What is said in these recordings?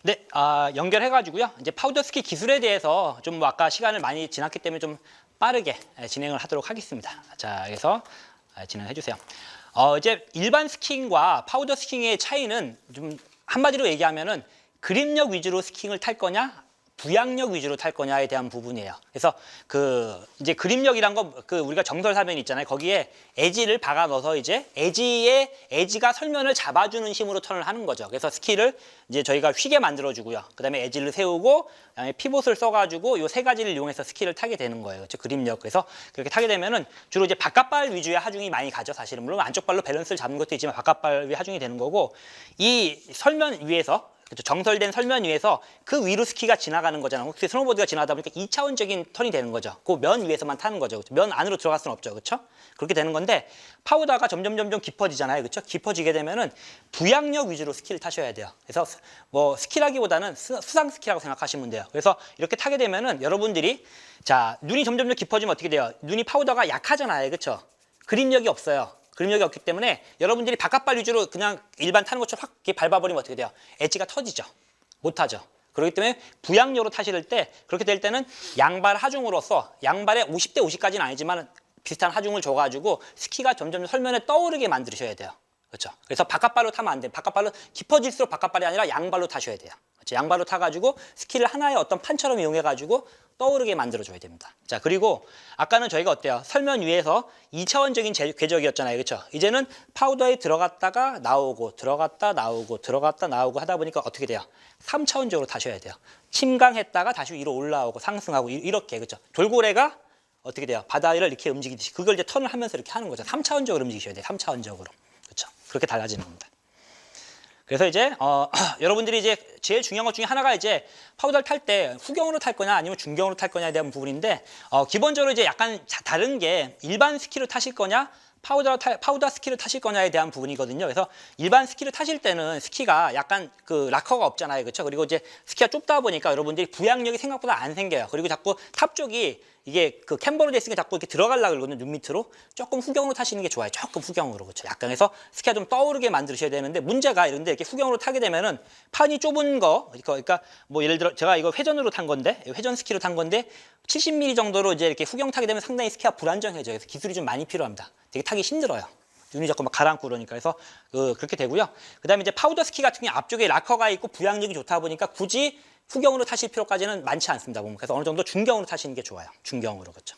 네, 연결해가지고요. 이제 파우더 스키 기술에 대해서 좀 뭐 아까 시간을 많이 지났기 때문에 좀 빠르게 진행을 하도록 하겠습니다. 자, 그래서 진행해 주세요. 이제 일반 스키ing과 파우더 스키ing의 차이는 좀 한마디로 얘기하면은 그립력 위주로 스키ing을 탈 거냐, 부양력 위주로 탈 거냐에 대한 부분이에요. 그래서 이제 그립력이란 거 우리가 정설 사면 있잖아요. 거기에 에지를 박아 넣어서 이제 에지가 설면을 잡아주는 힘으로 턴을 하는 거죠. 그래서 스키를 이제 저희가 휘게 만들어 주고요. 그다음에 에지를 세우고 그다음에 피봇을 써가지고 요 세 가지를 이용해서 스키를 타게 되는 거예요. 그렇죠? 그립력. 그래서 그렇게 타게 되면은 주로 이제 바깥발 위주의 하중이 많이 가죠. 사실은 물론 안쪽 발로 밸런스를 잡는 것도 있지만 바깥발 위 하중이 되는 거고 이 설면 위에서 그렇죠. 정설된 설면 위에서 그 위로 스키가 지나가는 거잖아요. 혹시 스노보드가 지나가다 보니까 2차원적인 턴이 되는 거죠. 그 면 위에서만 타는 거죠. 그렇죠? 면 안으로 들어갈 수는 없죠. 그렇죠? 그렇게 되는 건데 파우더가 점점 깊어지잖아요. 그렇죠? 깊어지게 되면은 부양력 위주로 스키를 타셔야 돼요. 그래서 뭐 스키라기보다는 수상 스키라고 생각하시면 돼요. 그래서 이렇게 타게 되면은 여러분들이 자, 눈이 점점 깊어지면 어떻게 돼요? 눈이 파우더가 약하잖아요. 그렇죠? 그립력이 없어요. 그립력이 없기 때문에 여러분들이 바깥발 위주로 그냥 일반 타는 것처럼 확 이렇게 밟아버리면 어떻게 돼요? 엣지가 터지죠. 못하죠. 그렇기 때문에 부양력으로 타실 때 그렇게 될 때는 양발 하중으로서 양발에 50대 50까지는 아니지만 비슷한 하중을 줘가지고 스키가 점점 설면에 떠오르게 만드셔야 돼요. 그렇죠? 그래서 바깥발로 타면 안 돼요. 바깥발로 깊어질수록 바깥발이 아니라 양발로 타셔야 돼요. 그렇죠? 양발로 타가지고 스키를 하나의 어떤 판처럼 이용해가지고 떠오르게 만들어줘야 됩니다. 자, 그리고 아까는 저희가 어때요? 설면 위에서 2차원적인 궤적이었잖아요. 그렇죠? 이제는 파우더에 들어갔다가 나오고 들어갔다 나오고 들어갔다 나오고 하다 보니까 어떻게 돼요? 3차원적으로 타셔야 돼요. 침강했다가 다시 위로 올라오고 상승하고 이렇게. 그렇죠? 돌고래가 어떻게 돼요? 바다를 이렇게 움직이듯이 그걸 이제 턴을 하면서 이렇게 하는 거죠. 3차원적으로 움직이셔야 돼요. 3차원적으로. 그렇죠? 그렇게 달라지는 겁니다. 그래서 이제 여러분들이 이제 제일 중요한 것 중에 하나가 이제 파우더를 탈 때 후경으로 탈 거냐 아니면 중경으로 탈 거냐에 대한 부분인데 기본적으로 이제 약간 다른 게 일반 스키를 타실 거냐 파우더 스키를 타실 거냐에 대한 부분이거든요. 그래서 일반 스키를 타실 때는 스키가 약간 락커가 없잖아요. 그렇죠? 그리고 이제 스키가 좁다 보니까 여러분들이 부양력이 생각보다 안 생겨요. 그리고 자꾸 탑 쪽이 이게 캠버로 돼 있으니까 자꾸 이렇게 들어가려고 그러거든요. 눈 밑으로. 조금 후경으로 타시는 게 좋아요. 조금 후경으로. 그렇죠? 약간 해서 스키가 좀 떠오르게 만드셔야 되는데 문제가 이런데 이렇게 후경으로 타게 되면은 판이 좁은 거 그러니까 뭐 예를 들어 제가 이거 회전으로 탄 건데 회전 스키로 탄 건데 70mm 정도로 이제 이렇게 후경 타게 되면 상당히 스키가 불안정해져요. 그래서 기술이 좀 많이 필요합니다. 되게 타기 힘들어요. 눈이 자꾸 막 가라앉고 그러니까. 그래서 그렇게 되고요. 그다음에 이제 파우더 스키 같은 경우 앞쪽에 락커가 있고 부양력이 좋다 보니까 굳이 후경으로 타실 필요까지는 많지 않습니다. 그래서 어느 정도 중경으로 타시는 게 좋아요. 중경으로. 그렇죠.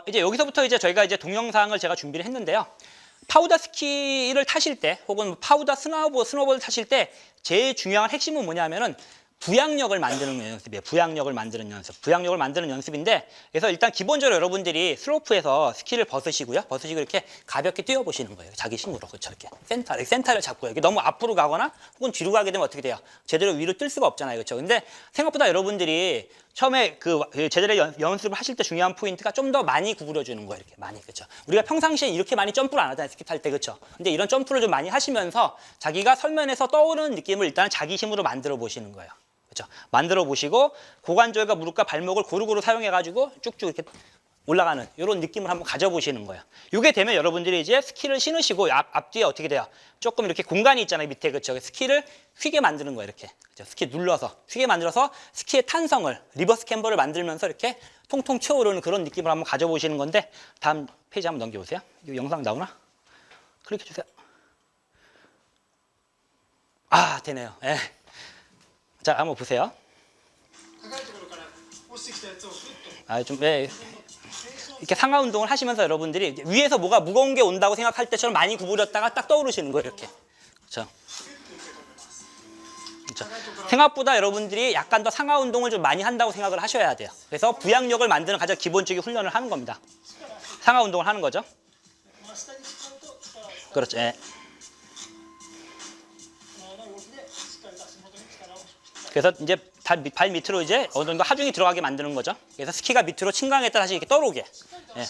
이제 여기서부터 이제 저희가 이제 동영상을 제가 준비를 했는데요. 파우더 스키를 타실 때 혹은 파우더 스노보드 타실 때 제일 중요한 핵심은 뭐냐면은 부양력을 만드는 연습이에요. 부양력을 만드는 연습. 부양력을 만드는 연습인데 그래서 일단 기본적으로 여러분들이 슬로프에서 스키를 벗으시고 이렇게 가볍게 뛰어보시는 거예요. 자기 힘으로. 그렇죠. 이렇게 센터를 잡고요. 이게 너무 앞으로 가거나 혹은 뒤로 가게 되면 어떻게 돼요? 제대로 위로 뜰 수가 없잖아요. 그렇죠. 근데 생각보다 여러분들이 처음에 제대로 연습을 하실 때 중요한 포인트가 좀 더 많이 구부려 주는 거예요. 이렇게 많이. 그렇죠. 우리가 평상시에 이렇게 많이 점프를 안 하잖아요. 스키 탈 때. 그렇죠. 근데 이런 점프를 좀 많이 하시면서 자기가 설면에서 떠오르는 느낌을 일단 자기 힘으로 만들어 보시는 거예요. 그렇죠. 만들어 보시고 고관절과 무릎과 발목을 고루고루 사용해 가지고 쭉쭉 이렇게 올라가는 이런 느낌을 한번 가져보시는 거예요. 이게 되면 여러분들이 이제 스키를 신으시고 앞뒤에 어떻게 돼요? 조금 이렇게 공간이 있잖아요. 밑에. 그렇죠. 스키를 휘게 만드는 거예요. 이렇게. 그렇죠? 스키 눌러서 휘게 만들어서 스키의 탄성을 리버스 캠버를 만들면서 이렇게 통통 튀어오르는 그런 느낌을 한번 가져보시는 건데 다음 페이지 한번 넘겨보세요. 이 영상 나오나? 클릭해 주세요. 아, 되네요. 네. 자, 한번 보세요. 이렇게 상하 운동을 하시면서 여러분들이 위에서 뭐가 무거운 게 온다고 생각할 때처럼 많이 구부렸다가 딱 떠오르시는 거예요. 이렇게. 그렇죠. 생각보다 여러분들이 약간 더 상하 운동을 좀 많이 한다고 생각을 하셔야 돼요. 그래서 부양력을 만드는 가장 기본적인 훈련을 하는 겁니다. 상하 운동을 하는 거죠. 그렇죠. 예. 그래서 이제 발 밑으로 이제 어느 정도 하중이 들어가게 만드는 거죠. 그래서 스키가 밑으로 침강했다 다시 이렇게 떠오르게. 예.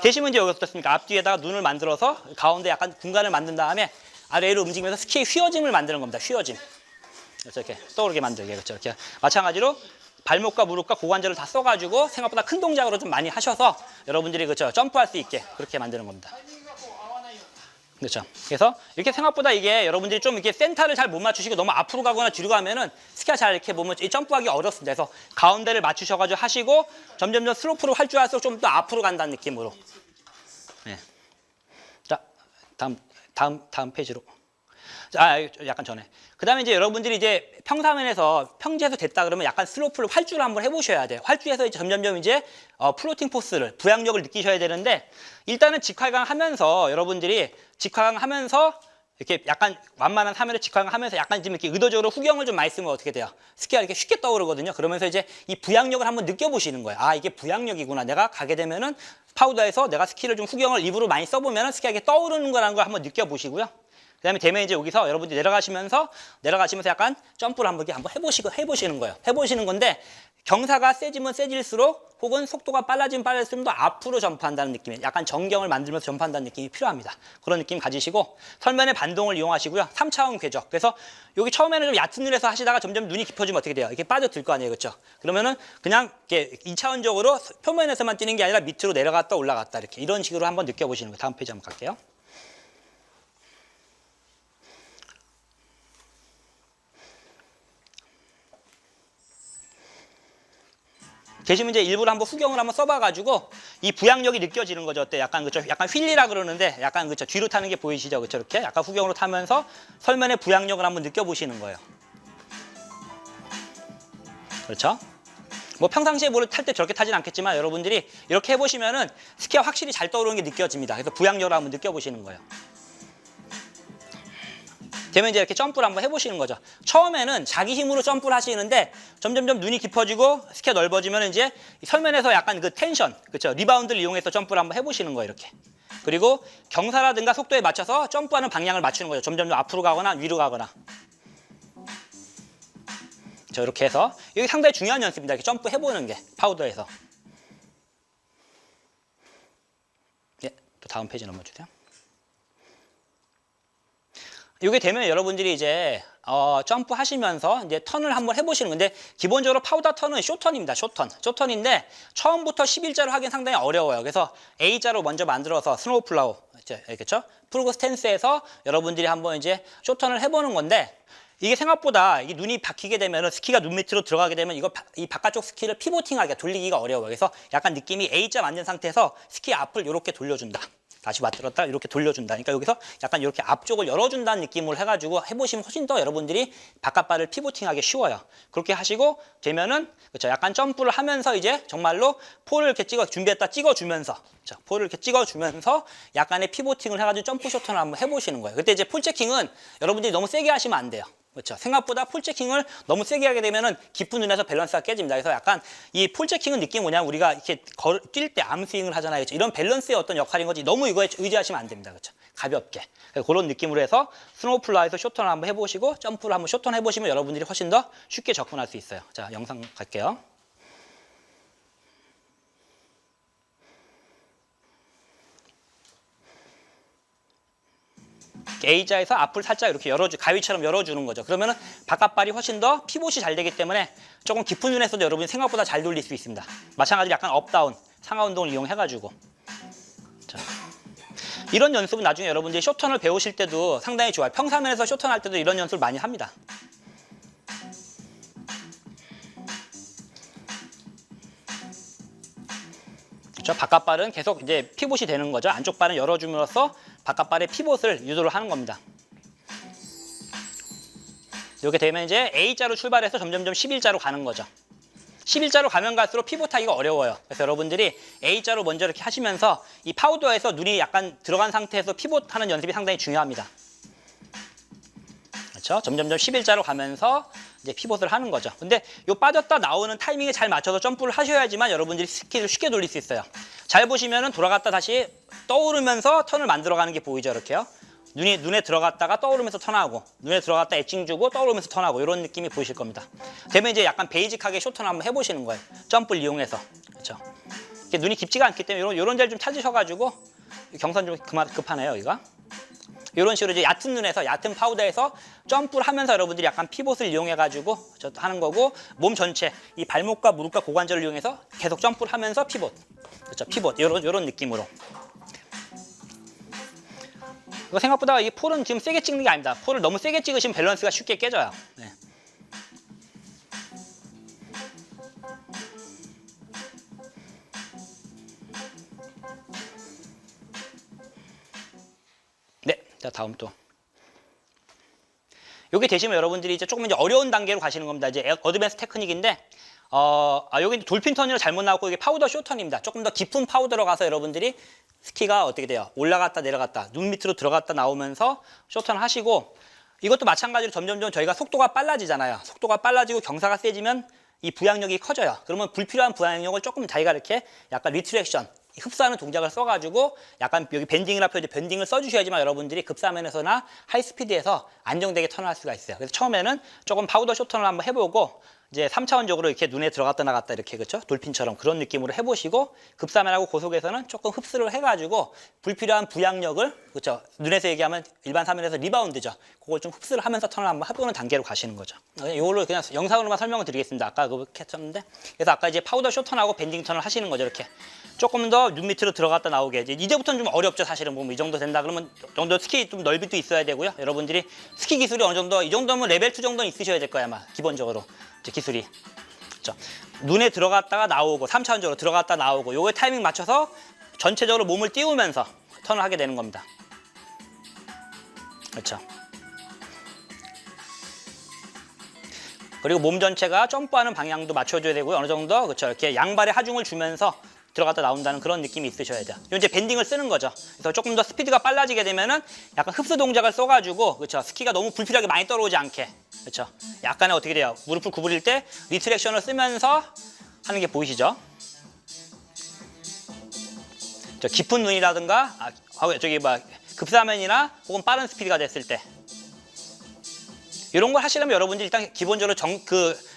대신 이제 여기서 어떻습니까? 앞뒤에다가 눈을 만들어서 가운데 약간 공간을 만든 다음에 아래로 움직이면서 스키의 휘어짐을 만드는 겁니다. 휘어짐. 그래서 이렇게 떠오르게 만들게. 그렇죠. 이렇게 마찬가지로 발목과 무릎과 고관절을 다 써가지고 생각보다 큰 동작으로 좀 많이 하셔서 여러분들이 그렇죠. 점프할 수 있게 그렇게 만드는 겁니다. 그렇죠. 그래서 이렇게 생각보다 이게 여러분들이 좀 이렇게 센터를 잘 못 맞추시고 너무 앞으로 가거나 뒤로 가면은 스키가 잘 이렇게 보면 점프하기 어렵습니다. 그래서 가운데를 맞추셔가지고 하시고 점점점 슬로프로 할 줄 알수록 좀 더 앞으로 간다는 느낌으로. 네. 자, 다음 페이지로. 약간 전에. 그 다음에 이제 여러분들이 이제 평사면에서 평지에서 됐다 그러면 약간 슬로프를 활주를 한번 해보셔야 돼요. 활주에서 이제 점점점 이제 플로팅 포스를, 부양력을 느끼셔야 되는데 일단은 직활강 하면서 여러분들이 직활강 하면서 이렇게 약간 완만한 사면을 직활강 하면서 약간 지금 이렇게 의도적으로 후경을 좀 많이 쓰면 어떻게 돼요? 스키가 이렇게 쉽게 떠오르거든요. 그러면서 이제 이 부양력을 한번 느껴보시는 거예요. 아, 이게 부양력이구나. 내가 가게 되면은 파우더에서 내가 스키를 좀 후경을 입으로 많이 써보면은 스키가 이렇게 떠오르는 거라는 걸 한번 느껴보시고요. 그 다음에 되면 이제 여기서 여러분들이 내려가시면서 약간 점프를 한번 해보시는 거예요. 해보시는 건데 경사가 세지면 세질수록 혹은 속도가 빨라지면 빨라질수록 더 앞으로 점프한다는 느낌이에요. 약간 정경을 만들면서 점프한다는 느낌이 필요합니다. 그런 느낌 가지시고 설면의 반동을 이용하시고요. 3차원 궤적. 그래서 여기 처음에는 좀 얕은 눈에서 하시다가 점점 눈이 깊어지면 어떻게 돼요? 이렇게 빠져들 거 아니에요. 그렇죠? 그러면은 그냥 이렇게 2차원적으로 표면에서만 뛰는 게 아니라 밑으로 내려갔다 올라갔다 이렇게 이런 식으로 한번 느껴보시는 거예요. 다음 페이지 한번 갈게요. 계시면 이제 일부러 한번 후경을 한번 써봐가지고 이 부양력이 느껴지는 거죠. 어때? 약간 그쵸? 약간 휠리라 그러는데 약간 그쵸? 뒤로 타는 게 보이시죠? 그쵸? 이렇게 약간 후경으로 타면서 설면의 부양력을 한번 느껴보시는 거예요. 그렇죠? 뭐 평상시에 뭐를 탈 때 저렇게 타진 않겠지만 여러분들이 이렇게 해보시면은 스키가 확실히 잘 떠오르는 게 느껴집니다. 그래서 부양력을 한번 느껴보시는 거예요. 되면 이제 이렇게 점프를 한번 해보시는 거죠. 처음에는 자기 힘으로 점프를 하시는데 점점점 눈이 깊어지고 스키가 넓어지면 이제 설면에서 약간 그 텐션, 그렇죠? 리바운드를 이용해서 점프를 한번 해보시는 거예요, 이렇게. 그리고 경사라든가 속도에 맞춰서 점프하는 방향을 맞추는 거죠. 점점 앞으로 가거나 위로 가거나. 자, 이렇게 해서 이게 상당히 중요한 연습입니다. 이렇게 점프 해보는 게 파우더에서. 예, 또 다음 페이지 넘어주세요. 이게 되면 여러분들이 이제 점프 하시면서 이제 턴을 한번 해보시는 건데 기본적으로 파우더 턴은 쇼턴입니다. 쇼턴인데 처음부터 11자로 하긴 상당히 어려워요. 그래서 A자로 먼저 만들어서 스노우 플라우, 그렇죠? 프로그 스탠스에서 여러분들이 한번 이제 쇼턴을 해보는 건데 이게 생각보다 이 눈이 박히게 되면 스키가 눈 밑으로 들어가게 되면 이 바깥쪽 스키를 피보팅하게 돌리기가 어려워요. 그래서 약간 느낌이 A자 만든 상태에서 스키 앞을 이렇게 돌려준다. 다시 맞들었다 이렇게 돌려준다. 그러니까 여기서 약간 이렇게 앞쪽을 열어준다는 느낌을 해가지고 해보시면 훨씬 더 여러분들이 바깥발을 피보팅하기 쉬워요. 그렇게 하시고 되면은 그렇죠. 약간 점프를 하면서 이제 정말로 폴을 이렇게 준비했다 찍어주면서 그렇죠. 폴을 이렇게 찍어주면서 약간의 피보팅을 해가지고 점프 쇼턴을 한번 해보시는 거예요. 그때 이제 폴 체킹은 여러분들이 너무 세게 하시면 안 돼요. 그렇죠. 생각보다 폴체킹을 너무 세게 하게 되면은 깊은 눈에서 밸런스가 깨집니다. 그래서 약간 이 폴체킹은 느낌이 뭐냐면 우리가 이렇게 뛸 때 암스윙을 하잖아요. 그렇죠? 이런 밸런스의 어떤 역할인 거지 너무 이거에 의지하시면 안 됩니다. 그렇죠. 가볍게. 그런 느낌으로 해서 스노우 플라이에서 쇼턴을 한번 해보시고 점프를 한번 쇼턴 해보시면 여러분들이 훨씬 더 쉽게 접근할 수 있어요. 자, 영상 갈게요. A자에서 앞을 살짝 이렇게 가위처럼 열어주는 거죠. 그러면은 바깥발이 훨씬 더 피봇이 잘 되기 때문에 조금 깊은 눈에서도 여러분이 생각보다 잘 돌릴 수 있습니다. 마찬가지로 약간 업다운, 상하 운동을 이용해가지고. 자. 이런 연습은 나중에 여러분들이 쇼턴을 배우실 때도 상당히 좋아요. 평사면에서 쇼턴 할 때도 이런 연습을 많이 합니다. 그렇죠? 바깥발은 계속 이제 피봇이 되는 거죠. 안쪽 발은 열어줌으로써 바깥발의 피봇을 유도를 하는 겁니다. 이렇게 되면 이제 A자로 출발해서 점점점 11자로 가는 거죠. 11자로 가면 갈수록 피봇하기가 어려워요. 그래서 여러분들이 A자로 먼저 이렇게 하시면서 이 파우더에서 눈이 약간 들어간 상태에서 피봇하는 연습이 상당히 중요합니다. 그렇죠? 점점점 11자로 가면서 이제 피봇을 하는 거죠. 근데 요 빠졌다 나오는 타이밍에 잘 맞춰서 점프를 하셔야지만 여러분들이 스키를 쉽게 돌릴 수 있어요. 잘 보시면은 돌아갔다 다시 떠오르면서 턴을 만들어가는 게 보이죠, 이렇게요. 눈에 들어갔다가 떠오르면서 턴하고, 눈에 들어갔다 엣징 주고 떠오르면서 턴하고 이런 느낌이 보이실 겁니다. 되면 이제 약간 베이직하게 쇼턴 한번 해보시는 거예요. 점프를 이용해서, 그렇죠? 눈이 깊지가 않기 때문에 이런 데를 좀 찾으셔가지고 경선 좀 급하네요, 여기가. 이런 식으로 이제 얕은 눈에서 얕은 파우더에서 점프를 하면서 여러분들이 약간 피봇을 이용해가지고 하는 거고 몸 전체 이 발목과 무릎과 고관절을 이용해서 계속 점프를 하면서 피봇, 그렇죠? 피봇 이런 느낌으로. 이거 생각보다 이 폴은 지금 세게 찍는 게 아닙니다. 폴을 너무 세게 찍으시면 밸런스가 쉽게 깨져요. 네. 네, 자 다음 또. 여기 되시면 여러분들이 이제 조금 이제 어려운 단계로 가시는 겁니다. 이제 어드밴스 테크닉인데, 여기 돌핀 턴이라 잘못 나왔고 이게 파우더 쇼턴입니다. 조금 더 깊은 파우더로 가서 여러분들이 스키가 어떻게 돼요? 올라갔다 내려갔다, 눈 밑으로 들어갔다 나오면서 쇼턴 하시고, 이것도 마찬가지로 점점점 저희가 속도가 빨라지잖아요. 속도가 빨라지고 경사가 세지면 이 부양력이 커져요. 그러면 불필요한 부양력을 조금 자기가 이렇게 약간 리트랙션, 흡수하는 동작을 써가지고 약간 여기 밴딩이라 표현이 밴딩을 써주셔야지만 여러분들이 급사면에서나 하이스피드에서 안정되게 턴을 할 수가 있어요. 그래서 처음에는 조금 파우더 쇼턴을 한번 해보고 이제 3차원적으로 이렇게 눈에 들어갔다 나갔다 이렇게 그렇죠? 돌핀처럼 그런 느낌으로 해보시고 급사면하고 고속에서는 조금 흡수를 해가지고 불필요한 부양력을 그렇죠? 눈에서 얘기하면 일반 사면에서 리바운드죠. 그걸 좀 흡수를 하면서 턴을 한번 해보는 단계로 가시는 거죠. 이걸로 그냥 영상으로만 설명을 드리겠습니다. 아까 그렇게 했었는데 그래서 아까 이제 파우더 쇼턴하고 밴딩 턴을 하시는 거죠. 이렇게 조금 더 눈 밑으로 들어갔다 나오게 이제부터는 좀 어렵죠. 사실은 보면 이 정도 된다 그러면 이 정도 스키 좀 넓이도 있어야 되고요. 여러분들이 스키 기술이 어느 정도 이 정도면 레벨 2 정도는 있으셔야 될 거야 아마 기본적으로. 기술이 그렇죠. 눈에 들어갔다가 나오고 3차원적으로 들어갔다 나오고 요게 타이밍 맞춰서 전체적으로 몸을 띄우면서 턴을 하게 되는 겁니다. 그렇죠. 그리고 몸 전체가 점프하는 방향도 맞춰줘야 되고요. 어느 정도 그렇죠. 이렇게 양발에 하중을 주면서 들어갔다 나온다는 그런 느낌이 있으셔야 돼요. 이제 밴딩을 쓰는 거죠. 그래서 조금 더 스피드가 빨라지게 되면은 약간 흡수 동작을 써가지고 그렇죠. 스키가 너무 불필요하게 많이 떨어오지 않게 그렇죠. 약간의 어떻게 돼요? 무릎을 구부릴 때 리트랙션을 쓰면서 하는 게 보이시죠? 저 깊은 눈이라든가 저기 급사면이나 혹은 빠른 스피드가 됐을 때 이런 걸 하시려면 여러분들이 일단 기본적으로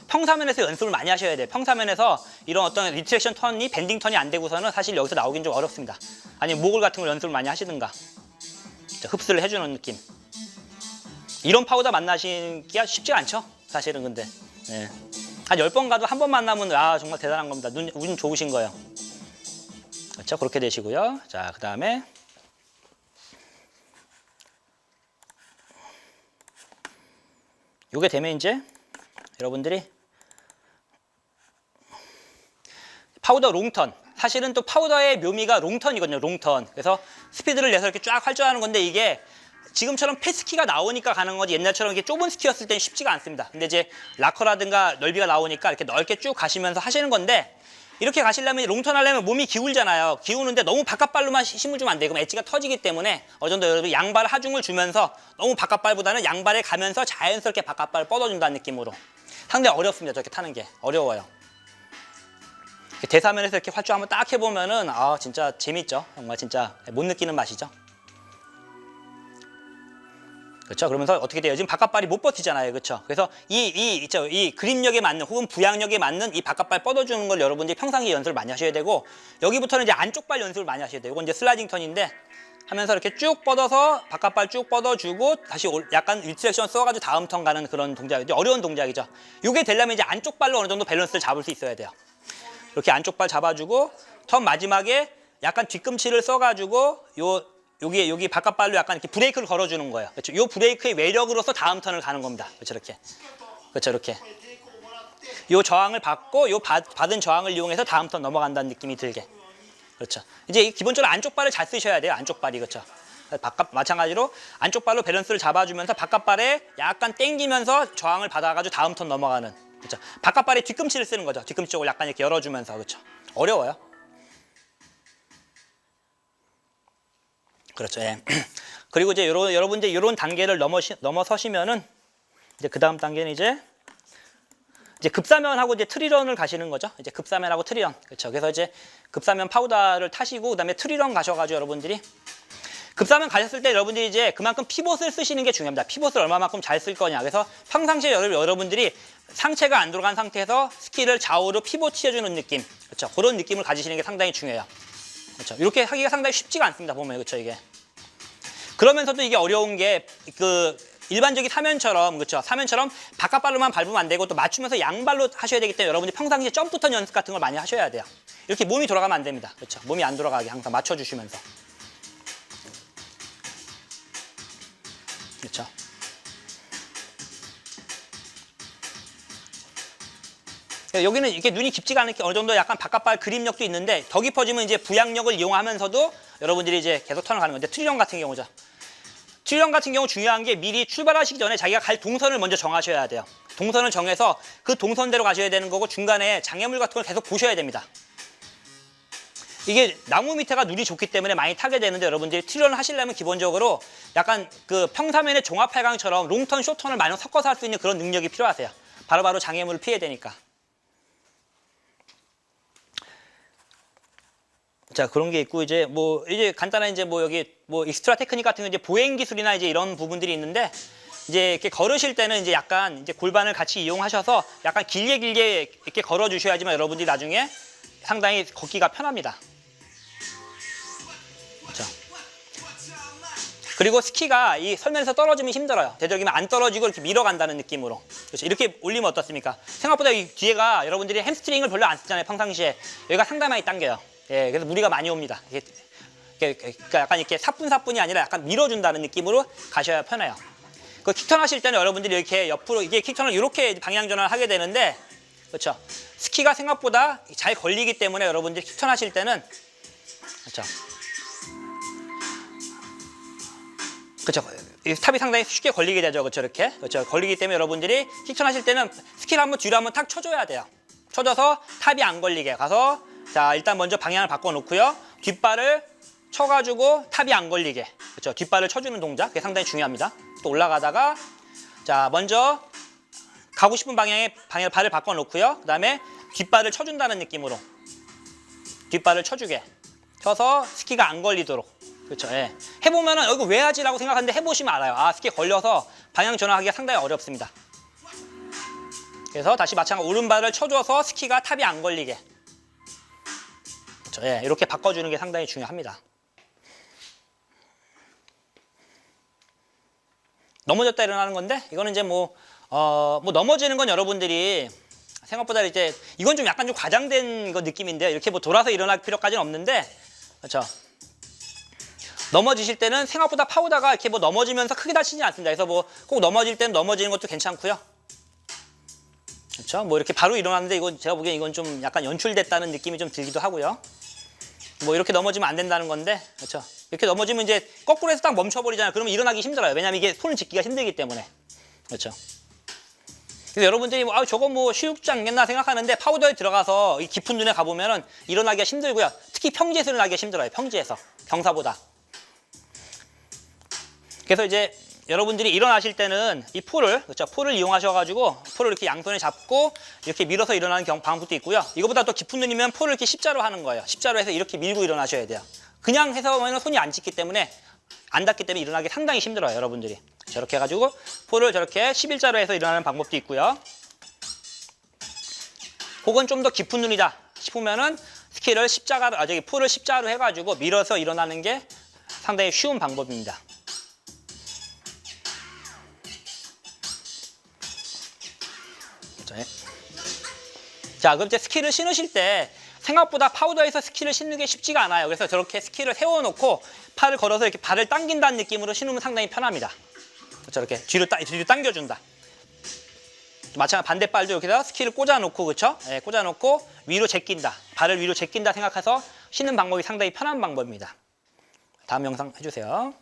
평사면에서 연습을 많이 하셔야 돼요. 평사면에서 이런 어떤 리트랙션 턴이 밴딩 턴이 안 되고서는 사실 여기서 나오긴 좀 어렵습니다. 아니면 모글 같은 걸 연습을 많이 하시든가 흡수를 해주는 느낌. 이런 파우더 만나시기가 쉽지 않죠. 사실은 근데 네. 한 10번 가도 한 번 만나면 정말 대단한 겁니다. 운 좋으신 거예요. 그렇죠? 그렇게 되시고요. 자, 그 다음에 요게 되면 이제 여러분들이 파우더 롱턴. 사실은 또 파우더의 묘미가 롱턴이거든요. 롱턴. 그래서 스피드를 내서 이렇게 쫙 할 줄 아는 건데 이게 지금처럼 패스키가 나오니까 가는 거지 옛날처럼 이렇게 좁은 스키였을 때는 쉽지가 않습니다. 근데 이제 락커라든가 넓이가 나오니까 이렇게 넓게 쭉 가시면서 하시는 건데 이렇게 가시려면 롱턴 하려면 몸이 기울잖아요. 기우는데 너무 바깥발로만 힘을 주면 안 돼요. 그럼 엣지가 터지기 때문에 어느 정도 여러분 양발 하중을 주면서 너무 바깥발보다는 양발에 가면서 자연스럽게 바깥발을 뻗어준다는 느낌으로 상당히 어렵습니다. 저렇게 타는 게 어려워요. 대사면에서 이렇게 활주 한번 딱 해보면은 진짜 재밌죠. 정말 진짜 못 느끼는 맛이죠. 그렇죠. 그러면서 어떻게 돼요? 지금 바깥발이 못 버티잖아요. 그렇죠. 그래서 이 그립력에 맞는 혹은 부양력에 맞는 이 바깥발 뻗어주는 걸 여러분들이 평상시에 연습을 많이 하셔야 되고 여기부터는 이제 안쪽 발 연습을 많이 하셔야 되고 이건 이제 슬라이딩 턴인데 하면서 이렇게 쭉 뻗어서 바깥발 쭉 뻗어주고 다시 약간 리트랙션 써가지고 다음 턴 가는 그런 동작이죠. 어려운 동작이죠. 이게 되려면 이제 안쪽 발로 어느 정도 밸런스를 잡을 수 있어야 돼요. 이렇게 안쪽 발 잡아주고 턴 마지막에 약간 뒤꿈치를 써가지고 여기 바깥발로 약간 이렇게 브레이크를 걸어주는 거예요. 그렇죠. 이 브레이크의 외력으로서 다음 턴을 가는 겁니다. 그렇죠. 이렇게. 그렇죠. 이렇게. 이 저항을 받고 이 받은 저항을 이용해서 다음 턴 넘어간다는 느낌이 들게. 그렇죠. 이제 기본적으로 안쪽 발을 잘 쓰셔야 돼요. 안쪽 발이 그렇죠. 마찬가지로 안쪽 발로 밸런스를 잡아주면서 바깥발에 약간 당기면서 저항을 받아가지고 다음 턴 넘어가는. 그렇죠. 바깥발에 뒤꿈치를 쓰는 거죠. 뒤꿈치 쪽을 약간 이렇게 열어주면서 그렇죠. 어려워요. 그렇죠. 예. 그리고 이제 여러분들 이런 단계를 넘어서시면은 이제 그 다음 단계는 이제 급사면하고 이제 트리런을 가시는 거죠. 이제 급사면하고 트리런. 그렇죠. 그래서 이제 급사면 파우더를 타시고 그다음에 트리런 가셔가지고 여러분들이 급사면 가셨을 때 여러분들이 이제 그만큼 피봇을 쓰시는 게 중요합니다. 피봇을 얼마만큼 잘 쓸 거냐. 그래서 평상시에 여러분들이 상체가 안 돌아간 상태에서 스키를 좌우로 피봇 취해주는 느낌. 그렇죠. 그런 느낌을 가지시는 게 상당히 중요해요. 그렇죠. 이렇게 하기가 상당히 쉽지가 않습니다. 보면 그렇죠 이게. 그러면서도 이게 어려운 게 일반적인 사면처럼 그렇죠. 사면처럼 바깥발로만 밟으면 안 되고 또 맞추면서 양발로 하셔야 되기 때문에 여러분들이 평상시에 점프턴 연습 같은 걸 많이 하셔야 돼요. 이렇게 몸이 돌아가면 안 됩니다. 그렇죠. 몸이 안 돌아가게 항상 맞춰주시면서. 여기는 이렇게 눈이 깊지가 않게 어느 정도 약간 바깥발 그립력도 있는데 더 깊어지면 이제 부양력을 이용하면서도 여러분들이 이제 계속 턴을 가는 건데 트리런 같은 경우죠. 트리런 같은 경우 중요한 게 미리 출발하시기 전에 자기가 갈 동선을 먼저 정하셔야 돼요. 동선을 정해서 그 동선대로 가셔야 되는 거고 중간에 장애물 같은 걸 계속 보셔야 됩니다. 이게 나무 밑에가 눈이 좋기 때문에 많이 타게 되는데 여러분들이 트리런을 하시려면 기본적으로 약간 그 평사면의 종합8강처럼 롱턴, 숏턴을 많이 섞어서 할 수 있는 그런 능력이 필요하세요. 바로바로 장애물을 피해야 되니까. 자, 그런 게 있고 이제 간단한 이제 여기 익스트라 테크닉 같은 거 이제 보행 기술이나 이제 이런 부분들이 있는데 이제 이렇게 걸으실 때는 이제 약간 이제 골반을 같이 이용하셔서 약간 길게 이렇게 걸어 주셔야지만 여러분들이 나중에 상당히 걷기가 편합니다. 그렇죠. 그리고 스키가 이 설면에서 떨어지면 힘들어요. 되도록이면 안 떨어지고 이렇게 밀어간다는 느낌으로. 그렇죠. 이렇게 올리면 어떻습니까? 생각보다 이 뒤에가 여러분들이 햄스트링을 별로 안 쓰잖아요. 평상시에. 여기가 상당히 많이 당겨요. 예, 그래서 무리가 많이 옵니다. 그러니까 약간 이렇게 사뿐사뿐이 아니라 약간 밀어준다는 느낌으로 가셔야 편해요. 그 킥턴 하실 때는 여러분들이 이렇게 옆으로 이게 킥턴을 이렇게 방향 전환을 하게 되는데 그렇죠. 스키가 생각보다 잘 걸리기 때문에 여러분들이 킥턴 하실 때는 그렇죠. 그렇죠. 이 탑이 상당히 쉽게 걸리게 되죠. 그렇죠. 이렇게. 그렇죠. 걸리기 때문에 여러분들이 킥턴 하실 때는 스키를 한번 뒤로 한번 탁 쳐줘야 돼요. 쳐줘서 탑이 안 걸리게 가서 자, 일단 먼저 방향을 바꿔 놓고요. 뒷발을 쳐가지고 탑이 안 걸리게. 그렇죠. 뒷발을 쳐주는 동작. 그게 상당히 중요합니다. 또 올라가다가 자, 먼저 가고 싶은 방향에 발을 바꿔 놓고요. 그 다음에 뒷발을 쳐준다는 느낌으로 뒷발을 쳐주게. 쳐서 스키가 안 걸리도록. 그렇죠. 예. 해보면은 이거 왜 하지라고 생각하는데 해보시면 알아요. 아, 스키 걸려서 방향 전환하기가 상당히 어렵습니다. 그래서 다시 마찬가지로 오른발을 쳐줘서 스키가 탑이 안 걸리게. 그렇죠. 예. 이렇게 바꿔주는 게 상당히 중요합니다. 넘어졌다 일어나는 건데 이거는 이제 넘어지는 건 여러분들이 생각보다 이제 이건 좀 약간 좀 과장된 거 느낌인데요. 이렇게 돌아서 일어날 필요까지는 없는데 그렇죠. 넘어지실 때는 생각보다 파우더가 이렇게 넘어지면서 크게 다치지 않습니다. 그래서 꼭 넘어질 때는 넘어지는 것도 괜찮고요. 그렇죠. 이렇게 바로 일어났는데 이건 제가 보기엔 이건 좀 약간 연출됐다는 느낌이 좀 들기도 하고요. 이렇게 넘어지면 안 된다는 건데 그렇죠. 이렇게 넘어지면 이제 거꾸로 해서 딱 멈춰버리잖아요. 그러면 일어나기 힘들어요. 왜냐하면 이게 손을 짚기가 힘들기 때문에. 그렇죠. 그래서 여러분들이 저거 쉽지 않겠나 생각하는데 파우더에 들어가서 이 깊은 눈에 가보면은 일어나기가 힘들고요. 특히 평지에서 일어나기가 힘들어요. 평지에서. 경사보다. 그래서 이제 여러분들이 일어나실 때는 이 그렇죠. 폴을 이용하셔가지고 폴을 이렇게 양손에 잡고 이렇게 밀어서 일어나는 방법도 있고요. 이거보다 더 깊은 눈이면 폴을 이렇게 십자로 하는 거예요. 십자로 해서 이렇게 밀고 일어나셔야 돼요. 그냥 해서는 손이 안 닿기 때문에 일어나기 상당히 힘들어요. 여러분들이. 저렇게 해가지고 폴을 저렇게 11자로 해서 일어나는 방법도 있고요. 혹은 좀 더 깊은 눈이다 싶으면은 스키를 폴을 십자로 해가지고 밀어서 일어나는 게 상당히 쉬운 방법입니다. 자, 그럼 이제 스키를 신으실 때 생각보다 파우더에서 스키를 신는 게 쉽지가 않아요. 그래서 저렇게 스키를 세워놓고 팔을 걸어서 이렇게 발을 당긴다는 느낌으로 신으면 상당히 편합니다. 저렇게 뒤로 당겨준다. 마찬가지로 반대발도 이렇게 해서 스키를 꽂아놓고 그렇죠? 예, 꽂아놓고 위로 제낀다. 발을 위로 제낀다 생각해서 신는 방법이 상당히 편한 방법입니다. 다음 영상 해주세요.